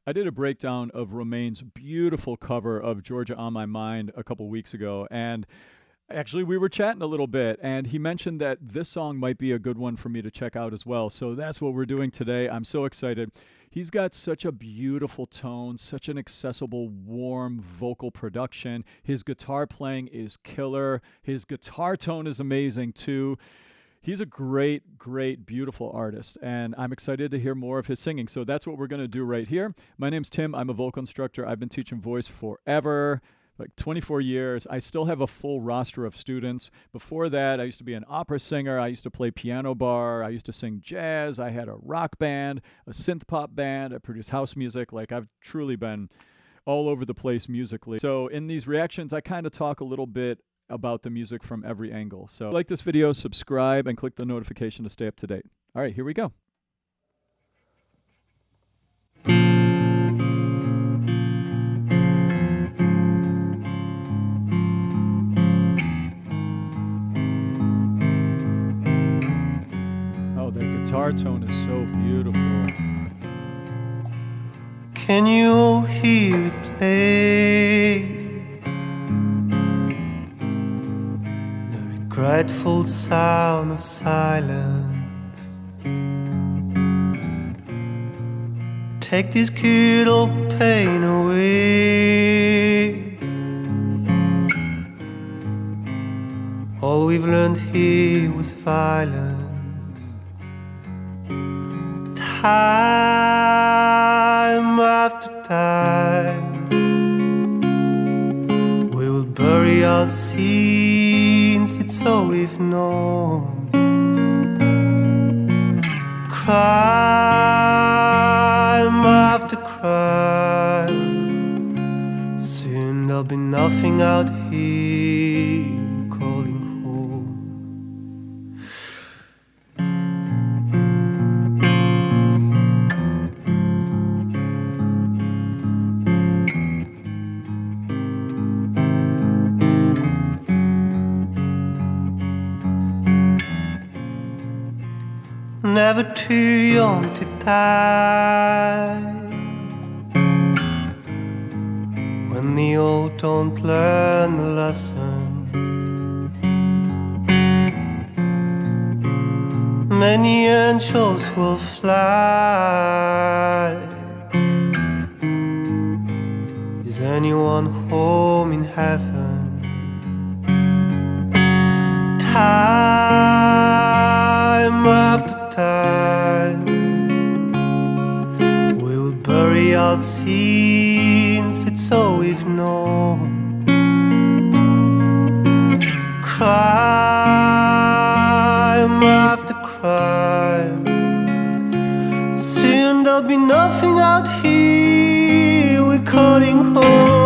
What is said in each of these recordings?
I did a breakdown of Romain's beautiful cover of Georgia on My Mind a couple weeks ago, and actually we were chatting a little bit, and he mentioned that this song might be a good one for me to check out as well. So that's what we're doing today. I'm so excited. He's got such a beautiful tone, such an accessible, warm vocal production. His guitar playing is killer. His guitar tone is amazing too. He's a great, great, beautiful artist, and I'm excited to hear more of his singing. So that's what we're going to do right here. My name's Tim. I'm a vocal instructor. I've been teaching voice forever, like 24 years. I still have a full roster of students. Before that, I used to be an opera singer. I used to play piano bar. I used to sing jazz. I had a rock band, a synth pop band. I produced house music. Like, I've truly been all over the place musically. So in these reactions, I kind of talk a little bit about the music from every angle. So if you like this video, subscribe and click the notification to stay up to date. All right, here we go. Oh, that guitar tone is so beautiful. Can you hear it play? Grateful sound of silence. Take this kid old pain away. All we've learned here was violence. Time after time, we will bury our sins. It's all we've known. Crime after crime. Soon there'll be nothing out here calling home. Never too young to die. When the old don't learn the lesson, many angels will fly. Is anyone home in heaven? Time after time, we will bury our sins. It's all we've known. Crime after crime. Soon there'll be nothing out here. We're calling home.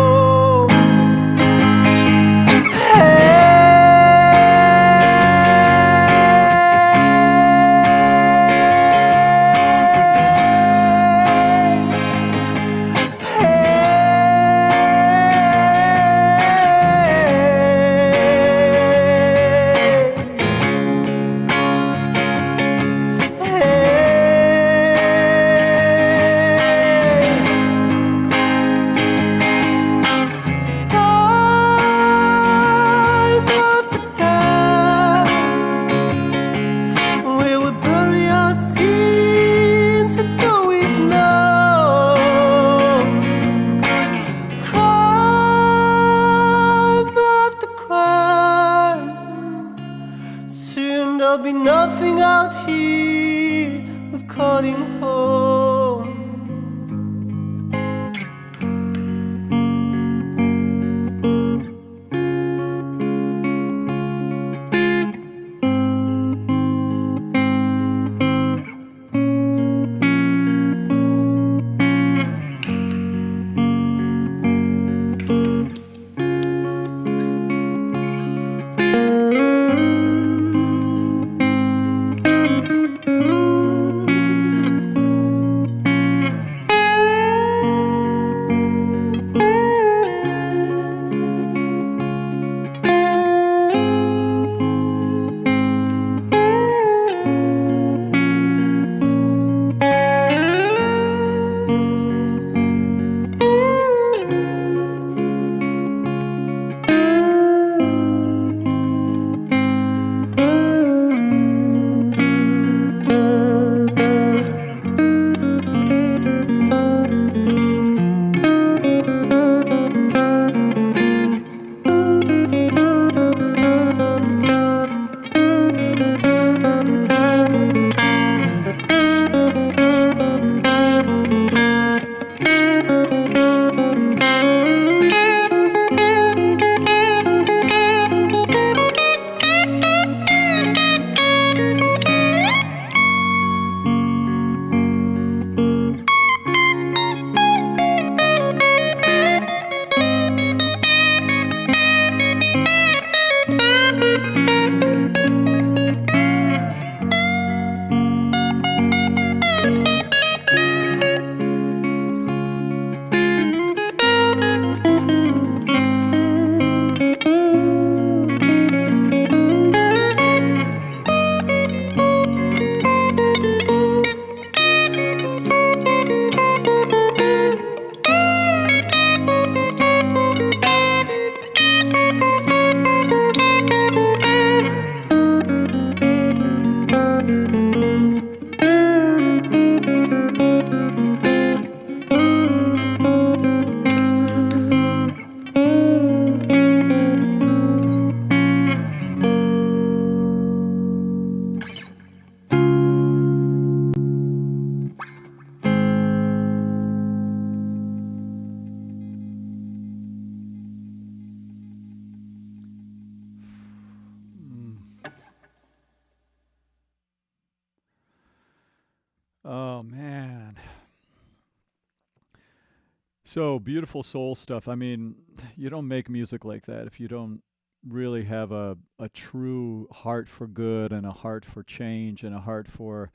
So beautiful soul stuff. I mean, you don't make music like that if you don't really have a true heart for good and a heart for change and a heart for,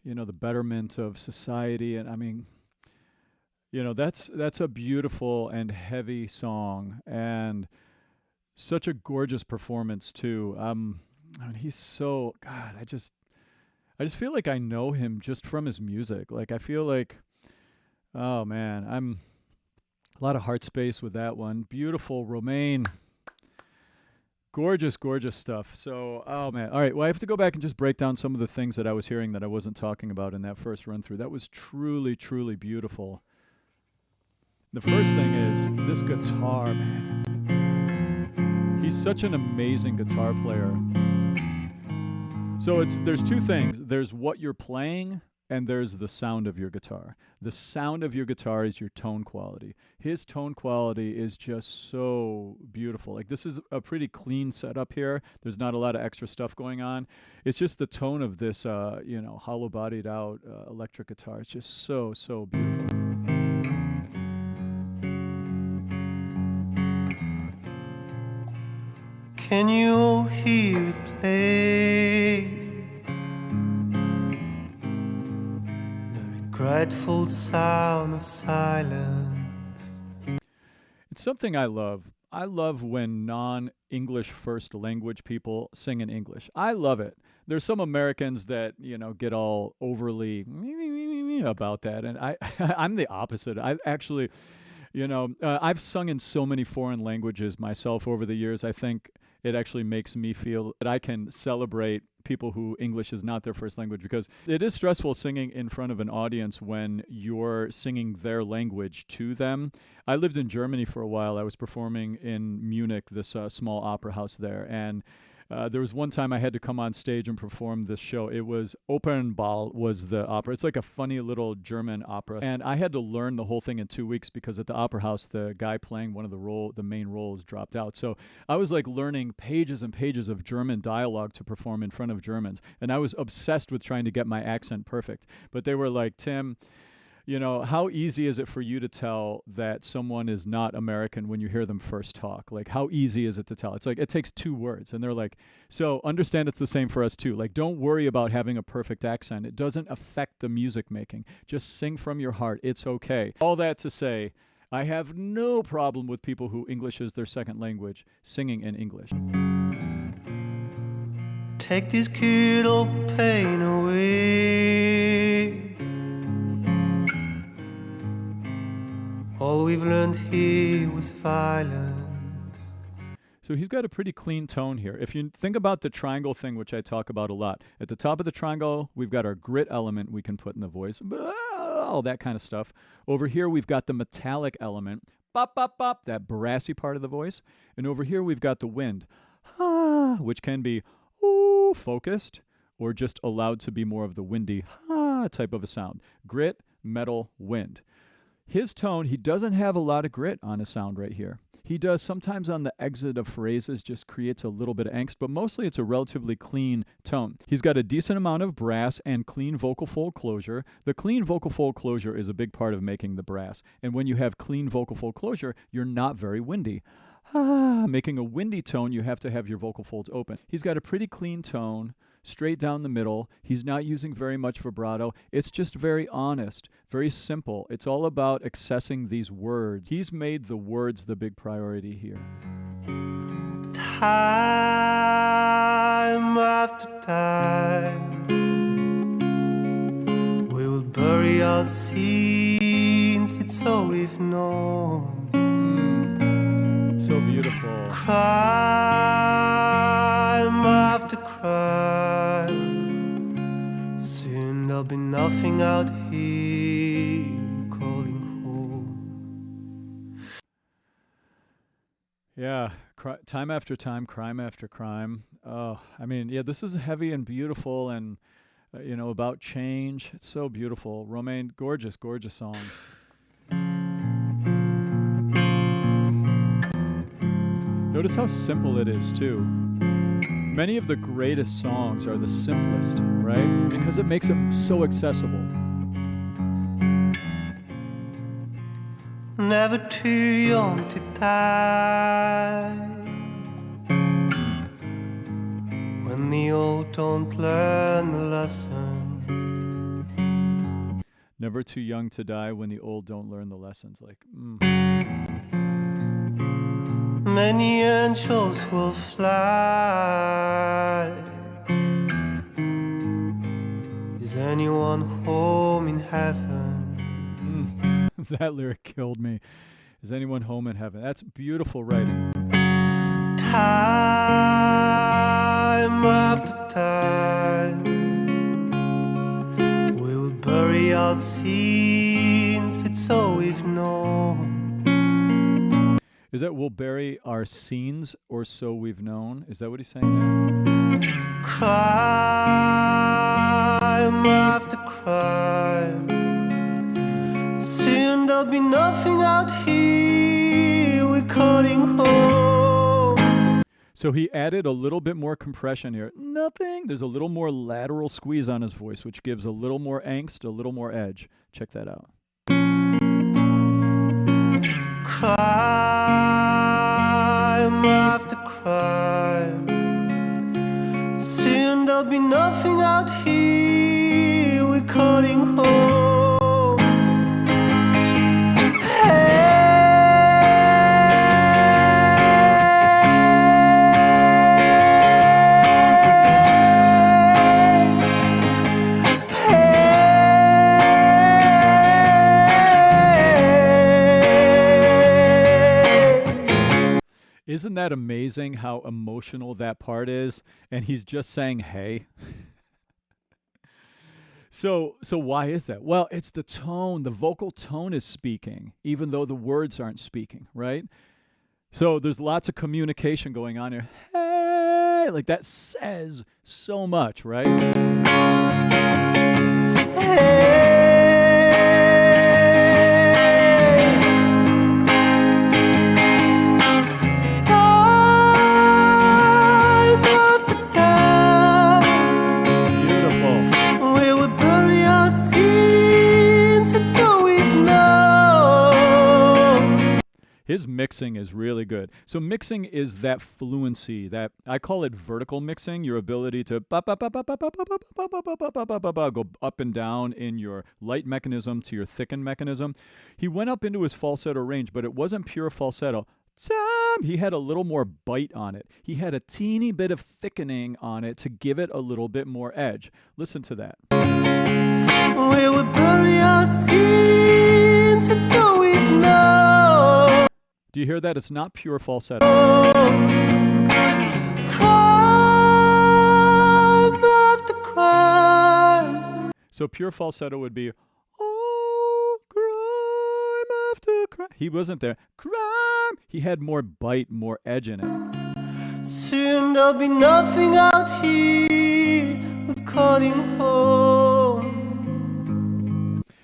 the betterment of society. And I mean, that's a beautiful and heavy song and such a gorgeous performance too. I mean, he's so God. I just feel like I know him just from his music. Like I feel like, oh man, I'm a lot of heart space with that one. Beautiful, Romain. Gorgeous, gorgeous stuff. So, oh man. All right. Well, I have to go back and just break down some of the things that I was hearing that I wasn't talking about in that first run through. That was truly, truly beautiful. The first thing is this guitar, man. He's such an amazing guitar player. So there's two things. There's what you're playing and there's the sound of your guitar. The sound of your guitar is your tone quality. His tone quality is just so beautiful. Like this is a pretty clean setup here. There's not a lot of extra stuff going on. It's just the tone of this, hollow-bodied out electric guitar. It's just so, so beautiful. Can you hear it play? Regretful sound of silence. It's something I love. I love when non-English first language people sing in English. I love it. There's some Americans that, get all overly about that. And I'm the opposite. I actually, I've sung in so many foreign languages myself over the years. I think it actually makes me feel that I can celebrate people who English is not their first language, because it is stressful singing in front of an audience when you're singing their language to them. I lived in Germany for a while. I was performing in Munich, this small opera house there, and there was one time I had to come on stage and perform this show. It was Opernball was the opera. It's like a funny little German opera. And I had to learn the whole thing in 2 weeks because at the opera house, the guy playing one of the main roles dropped out. So I was like learning pages and pages of German dialogue to perform in front of Germans. And I was obsessed with trying to get my accent perfect. But they were like, Tim, how easy is it for you to tell that someone is not American when you hear them first talk? Like, how easy is it to tell? It's like, it takes 2 words. And they're like, so understand it's the same for us too. Like, don't worry about having a perfect accent. It doesn't affect the music making. Just sing from your heart. It's okay. All that to say, I have no problem with people who English is their second language singing in English. Take this kid old pain away. All we've learned here was violence. So he's got a pretty clean tone here. If you think about the triangle thing, which I talk about a lot, at the top of the triangle, we've got our grit element we can put in the voice, all that kind of stuff. Over here, we've got the metallic element, bop, bop, bop, that brassy part of the voice. And over here, we've got the wind, which can be focused or just allowed to be more of the windy type of a sound. Grit, metal, wind. His tone, he doesn't have a lot of grit on his sound right here. He does sometimes on the exit of phrases, just creates a little bit of angst, but mostly it's a relatively clean tone. He's got a decent amount of brass and clean vocal fold closure. The clean vocal fold closure is a big part of making the brass. And when you have clean vocal fold closure, you're not very windy. Making a windy tone, you have to have your vocal folds open. He's got a pretty clean tone, straight down the middle. He's not using very much vibrato. It's just very honest, very simple. It's all about accessing these words. He's made the words the big priority here. Time after time, we will bury our sins, it's all we've known. So beautiful. Crime after crime, soon there'll be nothing out here calling home. Yeah, time after time, crime after crime. Oh, I mean, yeah, this is heavy and beautiful and, about change. It's so beautiful. Romain, gorgeous, gorgeous song. Notice how simple it is, too. Many of the greatest songs are the simplest, right? Because it makes them so accessible. never too young to die. When the old don't learn the lesson. Never too young to die when the old don't learn the lessons. Like, Many angels will fly. Is anyone home in heaven? That lyric killed me. Is anyone home in heaven? That's beautiful writing. Time after time, we will bury our sins, it's all we've known. Is that we'll bury our scenes or so we've known? Is that what he's saying there? Crime after crime, soon there'll be nothing out here, we're calling home. So he added a little bit more compression here. Nothing. There's a little more lateral squeeze on his voice, which gives a little more angst, a little more edge. Check that out. Crime after crime, soon there'll be nothing out here, we're calling home. Hey. Isn't that amazing how emotional that part is? And he's just saying, hey. So why is that? Well, it's the tone. The vocal tone is speaking, even though the words aren't speaking, right? So there's lots of communication going on here. Hey, like that says so much, right? Hey. His mixing is really good. So mixing is that fluency, that I call it vertical mixing, your ability to go up and down in your light mechanism to your thicken mechanism. He went up into his falsetto range, but it wasn't pure falsetto. He had a little more bite on it. He had a teeny bit of thickening on it to give it a little bit more edge. Listen to that. We will bury our sins, it's all we've known. Do you hear that? It's not pure falsetto. Crime after crime. So pure falsetto would be, oh, crime after crime. He wasn't there. Crime. He had more bite, more edge in it. Soon there'll be nothing out here, we're calling home.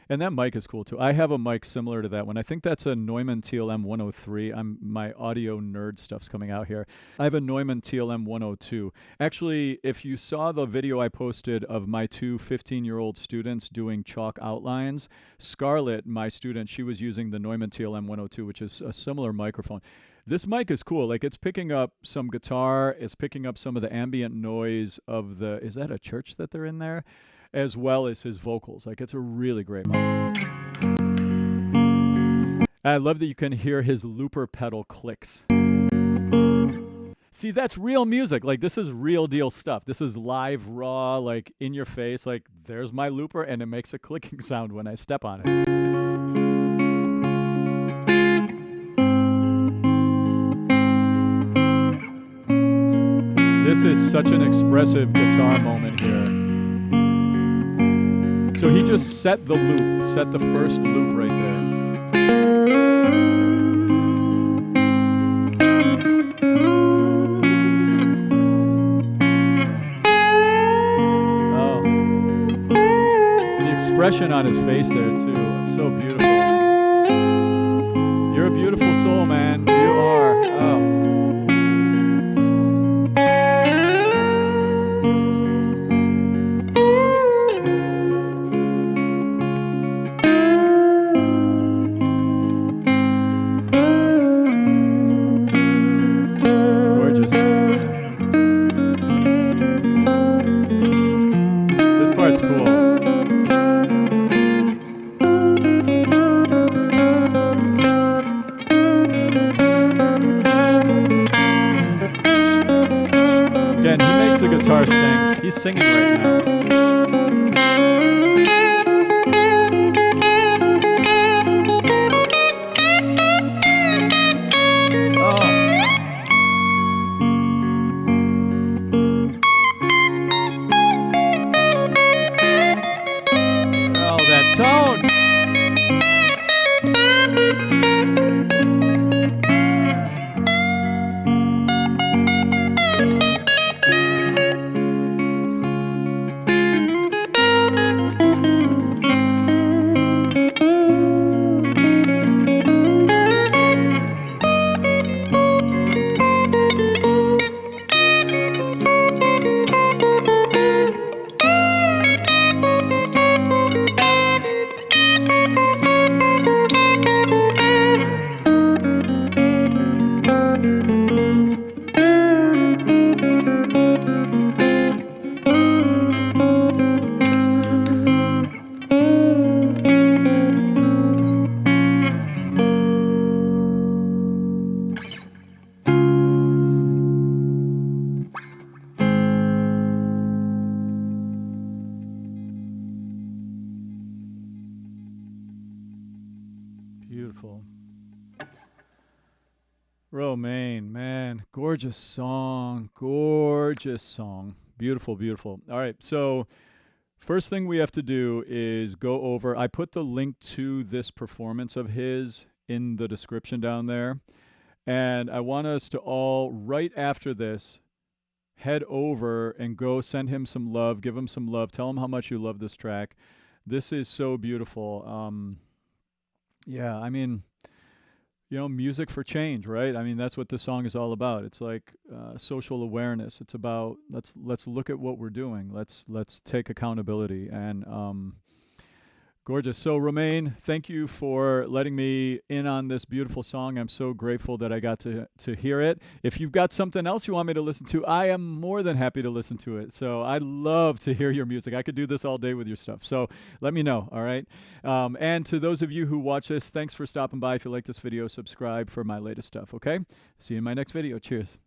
And that mic is cool too. I have a mic similar to that one. I think that's a Neumann TLM 103. My audio nerd stuff's coming out here. I have a Neumann TLM 102. Actually, if you saw the video I posted of my two 15-year-old students doing chalk outlines, Scarlett, my student, she was using the Neumann TLM 102, which is a similar microphone. This mic is cool. Like, it's picking up some guitar. It's picking up some of the ambient noise of the, is that a church that they're in there? As well as his vocals. Like, it's a really great mic. I love that you can hear his looper pedal clicks. See, that's real music. Like, this is real deal stuff. This is live, raw, like, in your face. Like, there's my looper, and it makes a clicking sound when I step on it. This is such an expressive guitar moment here. So he just set the loop, set the first loop right there. Oh. The expression on his face there too, so beautiful. You're a beautiful soul, man. You are. Oh. guitar sing. He's singing right now. Oh, that tone. Beautiful. Romain, man, gorgeous song. Gorgeous song. Beautiful, beautiful. All right, so first thing we have to do is go over. I put the link to this performance of his in the description down there. And I want us to all, right after this, head over and go send him some love, give him some love, tell him how much you love this track. This is so beautiful. Yeah, I mean, music for change, right? I mean, that's what this song is all about. It's like social awareness. It's about let's look at what we're doing. Let's take accountability, and gorgeous. So, Romain, thank you for letting me in on this beautiful song. I'm so grateful that I got to hear it. If you've got something else you want me to listen to, I am more than happy to listen to it. So I love to hear your music. I could do this all day with your stuff. So let me know, all right? And to those of you who watch this, thanks for stopping by. If you like this video, subscribe for my latest stuff, okay? See you in my next video. Cheers.